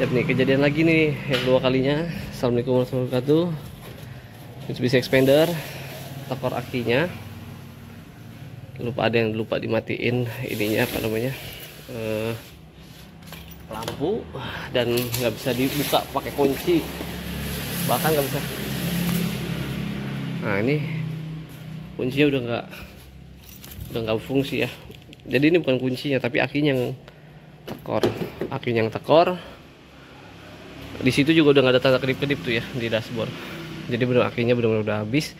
Lihat nih, kejadian lagi nih yang dua kalinya. Assalamualaikum warahmatullahi wabarakatuh. Mitsubishi Expander, tekor akinya. Ada yang lupa dimatiin ininya, apa namanya, lampu, dan nggak bisa dibuka pakai kunci, bahkan nggak bisa. Nah ini kuncinya udah nggak fungsi ya. Jadi ini bukan kuncinya tapi akinya yang tekor. Akinya yang tekor. Di situ juga udah nggak ada tanda kedip-kedip tuh ya di dashboard. Jadi benar akinya benar-benar udah habis.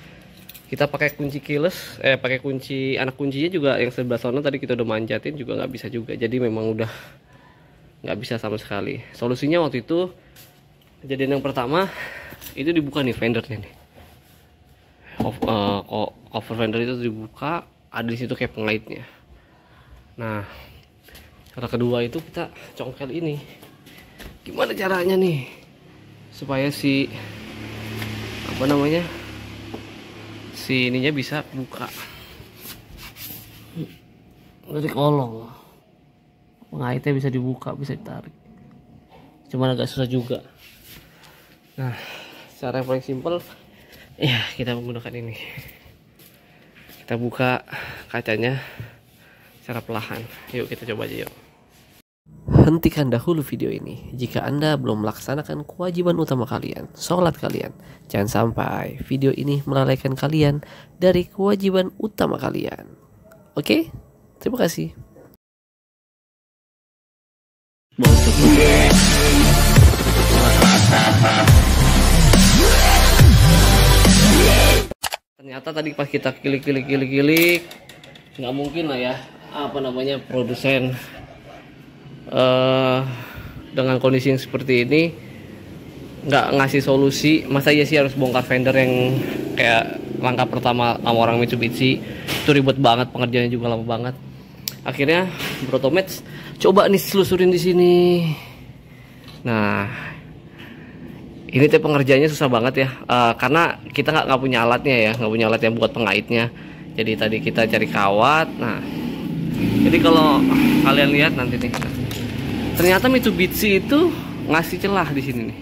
Kita pakai kunci keyless, pakai kunci anak kuncinya juga yang sebelah sana tadi kita udah manjatin juga nggak bisa juga. Jadi memang udah nggak bisa sama sekali. Solusinya waktu itu kejadian yang pertama itu dibuka nih fendernya nih. Cover fender itu dibuka, ada di situ kayak pengaitnya. Nah, cara kedua itu kita congkel ini. Gimana caranya nih supaya si apa namanya? Si ininya bisa buka dari kolong, pengaitnya bisa dibuka, bisa ditarik, cuman agak susah juga. Nah, cara yang paling simpel ya kita menggunakan ini. Kita buka kacanya secara perlahan. Yuk kita coba aja yuk. Hentikan dahulu video ini jika Anda belum melaksanakan kewajiban utama kalian, sholat kalian. Jangan sampai video ini melalaikan kalian dari kewajiban utama kalian. Oke? Terima kasih. Ternyata tadi pas kita kilik nggak mungkin lah ya, apa namanya, produsen dengan kondisi yang seperti ini nggak ngasih solusi. Masa iya sih harus bongkar fender yang kayak langkah pertama sama orang Mitsubishi itu ribet banget, pengerjaannya juga lama banget. Akhirnya Brotomats coba nih selusurin di sini. Nah ini tuh pengerjaannya susah banget ya, karena kita nggak punya alatnya ya, nggak punya alat yang buat pengaitnya. Jadi tadi kita cari kawat. Nah jadi kalau kalian lihat nanti nih, ternyata Mitsubishi itu ngasih celah di sini nih.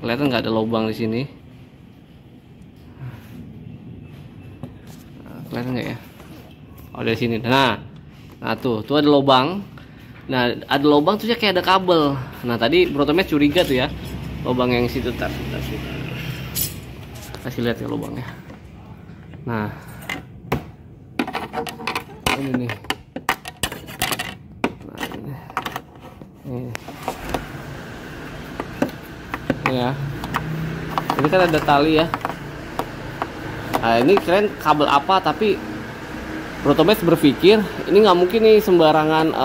Kelihatan nggak ada lubang di sini? Kelihatan nggak ya? Oh dari sini. Nah tuh ada lubang. Nah ada lubang tuh kayak ada kabel. Nah tadi Brotomats curiga tuh ya, lubang yang situ. Kasih lihat ya lubangnya. Nah ini nih. Nah ini ya, ini kan ada tali ya. Nah ini keren kabel apa, tapi Brotomats berpikir ini nggak mungkin nih sembarangan,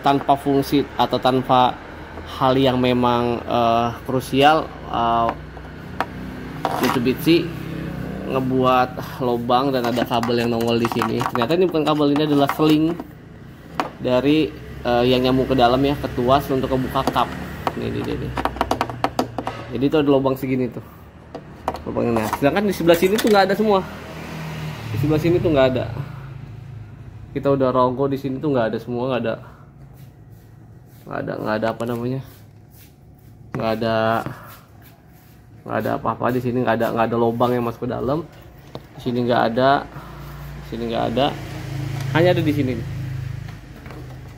tanpa fungsi atau tanpa hal yang memang krusial. Mitsubishi ngebuat lubang dan ada kabel yang nongol di sini. Ternyata ini bukan kabel, ini adalah seling dari yang nyambung ke dalam ya, ke tuas untuk kebuka kap. Nih. Jadi itu ada lubang segini tuh lubangnya. Sedangkan di sebelah sini tuh nggak ada semua. Di sebelah sini tuh nggak ada. Kita udah rogo di sini tuh nggak ada semua, nggak ada apa namanya, nggak ada apa-apa di sini, nggak ada lubang yang masuk ke dalam. Di sini nggak ada, di sini nggak ada, hanya ada di sini.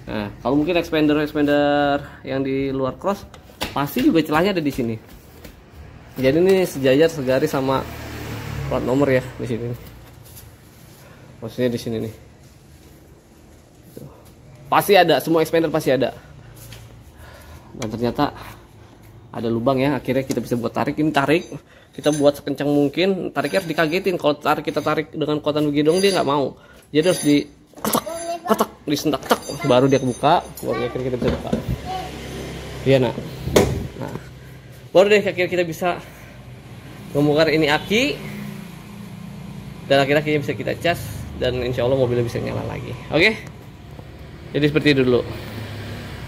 Nah kalau mungkin expander yang di luar cross pasti juga celahnya ada di sini. Jadi ini sejajar segaris sama plat nomor ya di sini. Maksudnya di sini nih. Pasti ada, semua expander pasti ada. Dan ternyata ada lubang ya. Akhirnya kita bisa buat tarik. Ini tarik, kita buat sekencang mungkin. Tariknya harus dikagetin. Kalau kita tarik dengan kekuatan begitu dong, dia nggak mau. Jadi harus di ketak, disentak, tak, baru dia kebuka. Baru akhirnya kita bisa buka. Iya nak. Nah, baru deh akhirnya kita bisa membongkar ini aki, dan akhirnya bisa kita cas, dan insya Allah mobilnya bisa nyala lagi. Oke, jadi seperti itu dulu.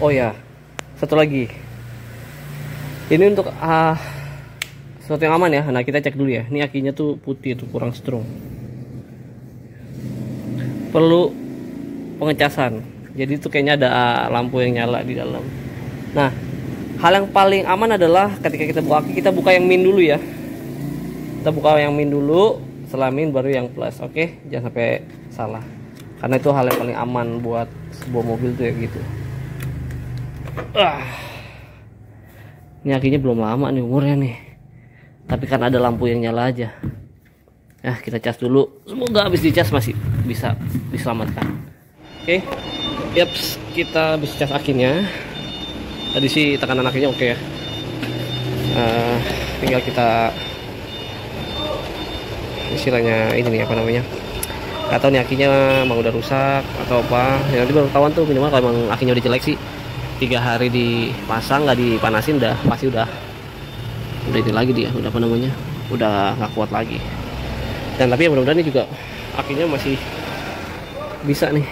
Oh ya, satu lagi, ini untuk sesuatu yang aman ya. Nah kita cek dulu ya, ini akinya tuh putih tuh, kurang strong, perlu pengecasan. Jadi itu kayaknya ada lampu yang nyala di dalam. Nah, hal yang paling aman adalah ketika kita buka aki, kita buka yang min dulu ya. Kita buka yang min dulu, setelah min baru yang plus. Oke, jangan sampai salah. Karena itu hal yang paling aman buat sebuah mobil tuh ya gitu. Ini akinya belum lama nih umurnya nih. Tapi kan ada lampu yang nyala aja. Ya, kita cas dulu. Semoga habis dicas masih bisa diselamatkan. Oke. Yaps, kita habis cas akinya. Tadi sih tekanan akinya oke ya. Tinggal kita istilahnya ini nih apa namanya? Gak tahu nih akinya emang udah rusak atau apa. Ya, nanti baru ketahuan tuh, minimal kalau emang akinya udah jelek sih 3 hari dipasang nggak dipanasin dah pasti udah ini lagi dia, udah apa namanya, udah nggak kuat lagi. Dan tapi ya mudah-mudahan ini juga akinya masih bisa nih.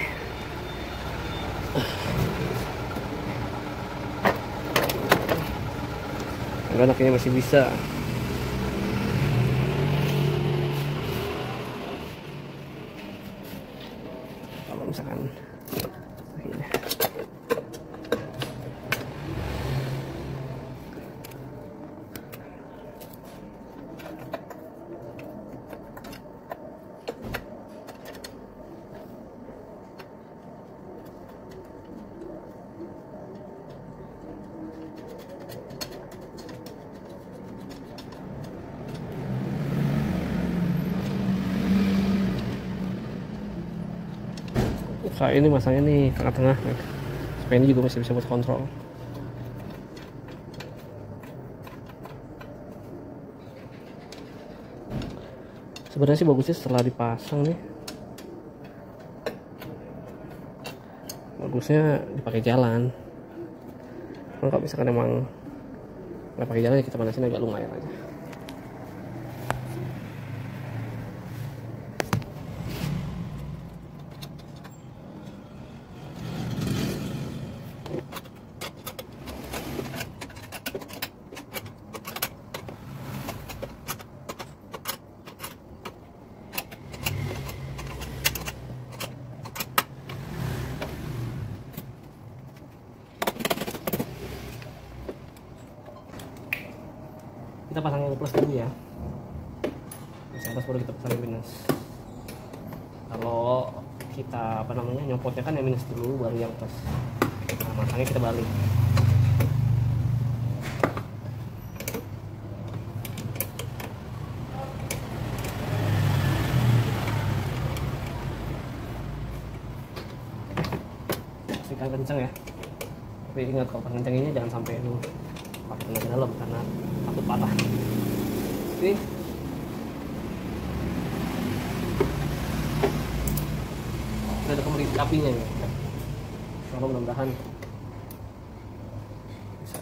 Mudah-mudahan akinya masih bisa. Kalau misalkan ini. Saya ini masanya nih tengah-tengah supaya ini juga masih bisa buat kontrol. Sebenarnya sih bagusnya setelah dipasang nih, bagusnya dipakai jalan. Kalau misalkan emang nggak pakai jalan ya kita panasin agak lumayan aja. Kita pasang yang plus dulu ya, yang plus baru kita pasang yang minus. Kalau kita apa namanya nyopotnya kan yang minus dulu baru yang plus. Nah, masangnya kita balik. Pastikan kencang ya, tapi ingat kalau kencanginnya jangan sampai lu pakai tenaga dalam karena takut patah. Ini udah ada kembali kapinya nih, kalau mudah-mudahan bisa.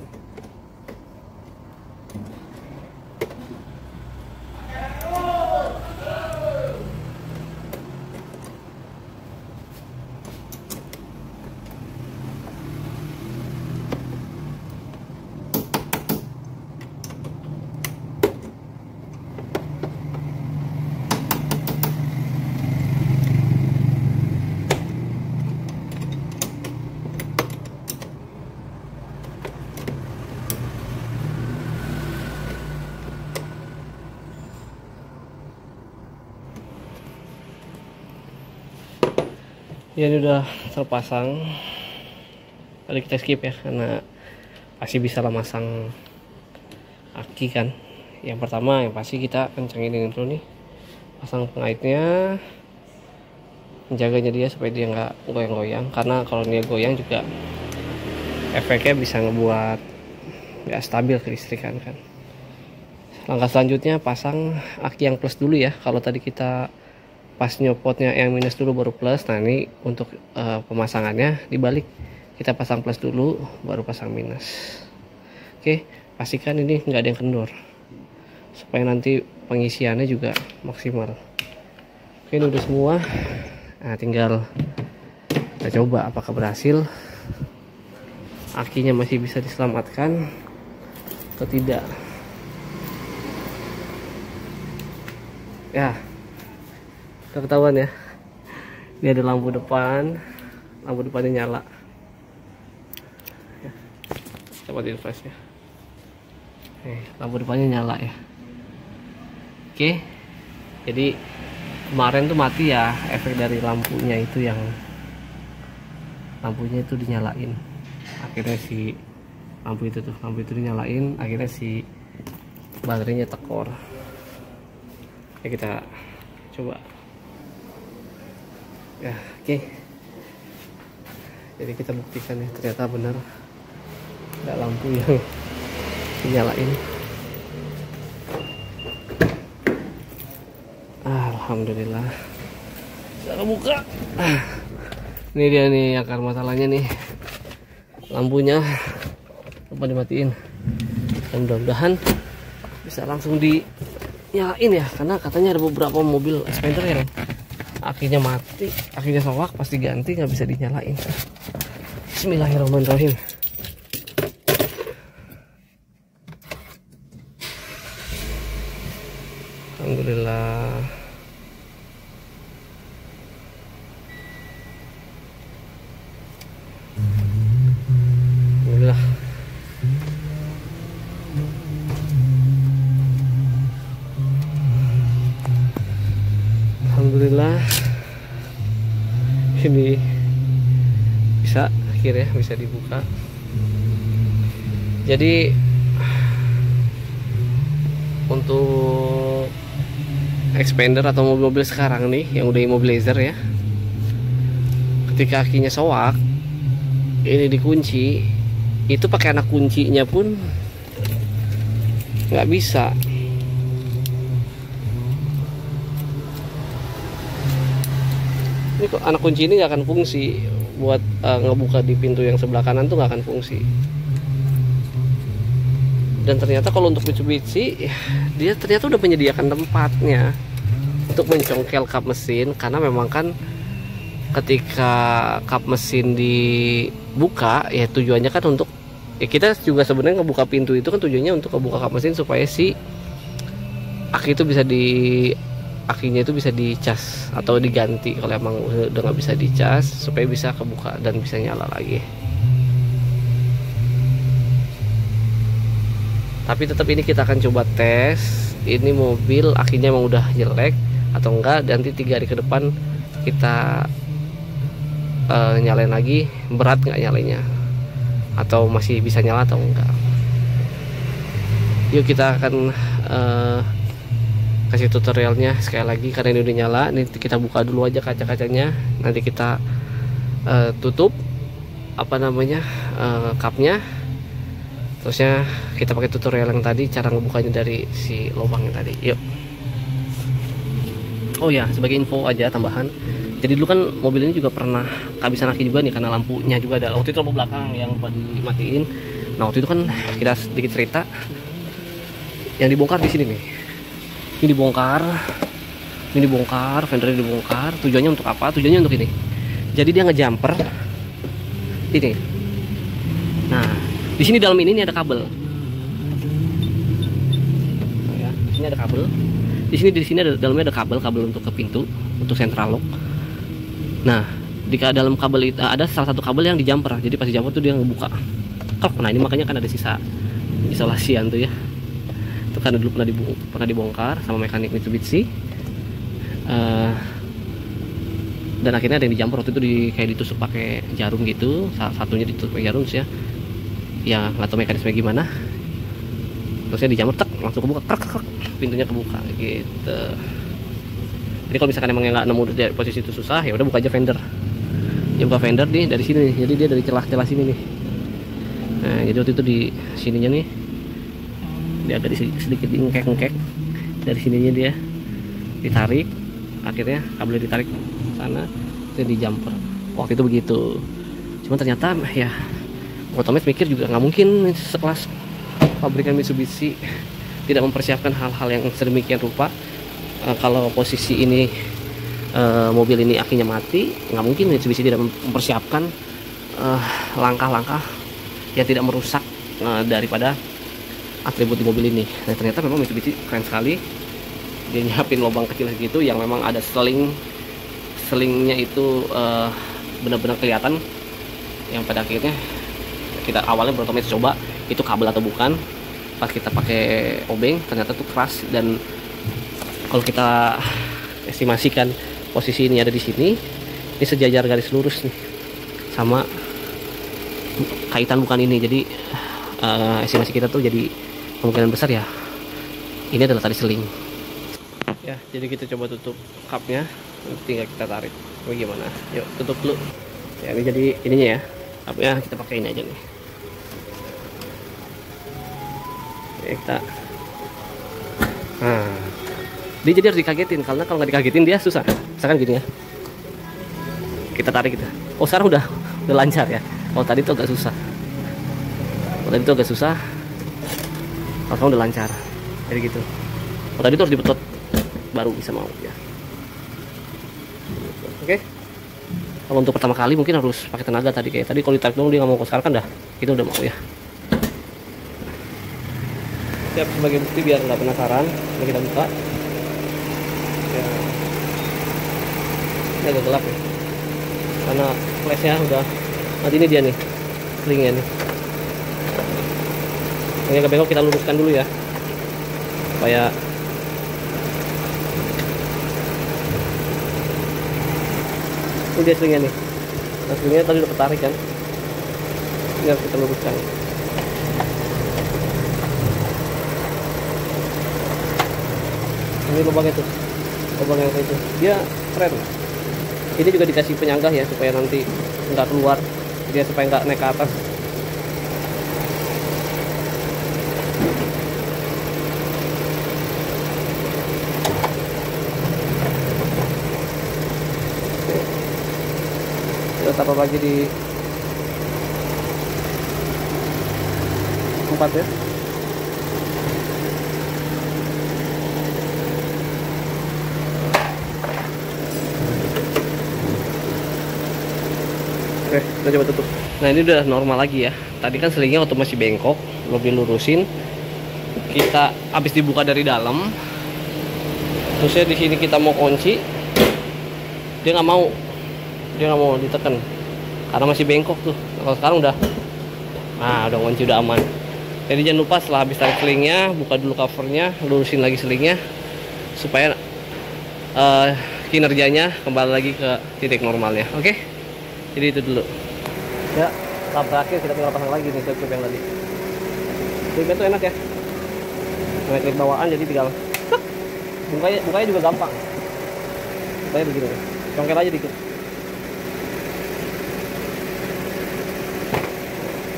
Ya ini udah terpasang. Tadi kita skip ya karena pasti bisa lah masang aki kan. Yang pertama yang pasti kita kencangin dulu nih, pasang pengaitnya, menjaganya dia supaya dia nggak goyang-goyang, karena kalau dia goyang juga efeknya bisa ngebuat nggak stabil kelistrikan kan. Langkah selanjutnya pasang aki yang plus dulu ya. Kalau tadi kita pas nyopotnya yang minus dulu baru plus, nah ini untuk pemasangannya dibalik, kita pasang plus dulu baru pasang minus. Oke, pastikan ini nggak ada yang kendor supaya nanti pengisiannya juga maksimal. Oke, ini udah semua. Nah, tinggal kita coba apakah berhasil, akinya masih bisa diselamatkan atau tidak ya. Ketahuan ya, ini ada lampu depan, lampu depannya nyala ya. Coba di flash ya. Lampu depannya nyala ya. Oke, jadi kemarin tuh mati ya, efek dari lampunya itu, yang lampunya itu dinyalain, akhirnya si lampu itu dinyalain, akhirnya si baterainya tekor. Ya kita coba ya. Oke, jadi kita buktikan ya, ternyata benar ada lampu yang dinyalain. Alhamdulillah bisa buka. Ini dia nih akar masalahnya nih, lampunya lupa dimatiin, dan mudah-mudahan bisa langsung dinyalain ya, karena katanya ada beberapa mobil expander yang akhirnya mati, akhirnya sowak, pasti ganti, nggak bisa dinyalain. Bismillahirrahmanirrahim. Alhamdulillah. Alhamdulillah. Alhamdulillah. Ini bisa, akhirnya bisa dibuka. Jadi untuk expander atau mobil-mobil sekarang nih yang udah immobilizer ya, ketika akinya sowak ini dikunci, itu pakai anak kuncinya pun nggak bisa. Ini kok anak kunci ini nggak akan fungsi buat ngebuka di pintu yang sebelah kanan tuh, nggak akan fungsi. Dan ternyata kalau untuk Mitsubishi, dia ternyata udah menyediakan tempatnya untuk mencongkel kap mesin, karena memang kan ketika kap mesin dibuka ya tujuannya kan untuk ya, kita juga sebenarnya ngebuka pintu itu kan tujuannya untuk ngebuka kap mesin supaya si akinya itu bisa dicas atau diganti kalau emang udah nggak bisa dicas, supaya bisa kebuka dan bisa nyala lagi. Tapi tetap ini kita akan coba tes ini mobil akinya emang udah jelek atau enggak, nanti 3 hari ke depan kita nyalain lagi, berat nggak nyalainnya, atau masih bisa nyala atau enggak. Yuk kita akan kasih tutorialnya sekali lagi, karena ini udah nyala. Ini kita buka dulu aja kaca-kacanya, nanti kita tutup kapnya, terusnya kita pakai tutorial yang tadi, cara ngebukanya dari si lubang yang tadi. Yuk. Oh ya, sebagai info aja tambahan, jadi dulu kan mobil ini juga pernah kehabisan aki juga nih, karena lampunya juga ada. Waktu itu lampu belakang yang lupa dimatiin. Nah waktu itu kan kita sedikit cerita, yang dibongkar di sini nih. Ini dibongkar, fendernya dibongkar. Tujuannya untuk apa? Tujuannya untuk ini. Jadi dia ngejumper ini. Nah, di sini dalam ini ada kabel. Nah, ya, di sini ada kabel. Di sini dalamnya ada kabel untuk ke pintu, untuk central lock. Nah, di dalam kabel itu ada salah satu kabel yang dijumper. Jadi pas dijumper tuh dia ngebuka. Nah, ini makanya kan ada sisa isolasian tuh ya. Itu kan dulu pernah dibongkar sama mekanik Mitsubishi. Dan akhirnya ada yang dijumper waktu itu, kayak ditusuk pakai jarum gitu. Salah satunya ditusuk pakai jarum sih ya. Ya nggak tahu mekanisme gimana. Terusnya dijumper, langsung kebuka, pintunya kebuka gitu. Jadi kalau misalkan emang nggak nemu dari posisi itu susah, ya udah buka aja fender. Ya buka fender nih dari sini nih. Jadi dia dari celah-celah sini nih. Nah, jadi waktu itu di sininya nih, dia agak sedikit diengkek-engkek. Dari sininya dia ditarik, akhirnya kabelnya ditarik ke sana, itu dijumper. Waktu itu begitu. Cuma ternyata ya otomatis mikir juga nggak mungkin sekelas pabrikan Mitsubishi tidak mempersiapkan hal-hal yang sedemikian rupa. Kalau posisi ini mobil ini akinya mati, nggak mungkin Mitsubishi tidak mempersiapkan langkah-langkah yang tidak merusak daripada atribut di mobil ini. Nah ternyata memang Mitsubishi keren sekali, dia nyiapin lubang kecil segitu yang memang ada selingnya itu benar-benar kelihatan. Yang pada akhirnya kita awalnya berotomatis coba itu kabel atau bukan. Pas kita pakai obeng ternyata tuh keras, dan kalau kita estimasikan posisi ini ada di sini, ini sejajar garis lurus nih sama kaitan bukan ini. Jadi estimasi kita tuh jadi kemungkinan besar ya ini adalah tali seling ya. Jadi kita coba tutup cupnya, tinggal kita tarik. Bagaimana? Yuk tutup dulu ya. Ini jadi ininya ya, cupnya kita pakai ini aja nih ya, kita dia jadi harus dikagetin, karena kalau nggak dikagetin dia susah. Misalkan gini ya, kita tarik gitu. Oh sekarang udah lancar ya. Kalau tadi tuh agak susah. Kalau sekarang udah lancar. Jadi gitu. Kalau tadi tuh harus dibetot baru bisa mau ya. Oke. Kalau untuk pertama kali mungkin harus pakai tenaga tadi, kayak tadi kalau ditarik dong dia nggak mau. Sekarang kan dah itu udah mau ya. Siap, sebagai bukti biar nggak penasaran, ini kita buka. Ya. Ini agak gelap ya, karena flashnya udah. Nanti ini dia nih, selingnya nih. Ini agak bengkok, kita luruskan dulu ya, supaya ini dia selingnya nih. Nah, selingnya tadi udah ketarik kan, ini harus kita luruskan. Ini lubangnya tuh, lubang yang itu dia keren. Ini juga dikasih penyanggah ya, supaya nanti nggak keluar, dia supaya nggak naik ke atas. Kita taruh lagi di 4 ya. Oke, kita coba tutup. Nah ini udah normal lagi ya. Tadi kan selingnya waktu masih bengkok, lebih lurusin. Kita habis dibuka dari dalam. Terusnya di sini kita mau kunci, dia nggak mau ditekan karena masih bengkok tuh. Kalau sekarang udah, udah kunci, udah aman. Jadi jangan lupa setelah habis tarik selingnya, buka dulu covernya, lurusin lagi selingnya supaya kinerjanya kembali lagi ke titik normalnya. Oke? Jadi itu dulu ya. Tahap terakhir kita tinggal pasang lagi nih klip yang tadi. Klipnya tuh enak ya, klip bawaan, jadi tinggal bukanya juga gampang. Bukanya begini, congkel aja dikit.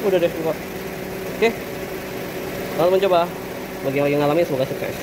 Udah deh buka. Oke, selamat mencoba. Bagi yang lagi ngalamin semoga sukses.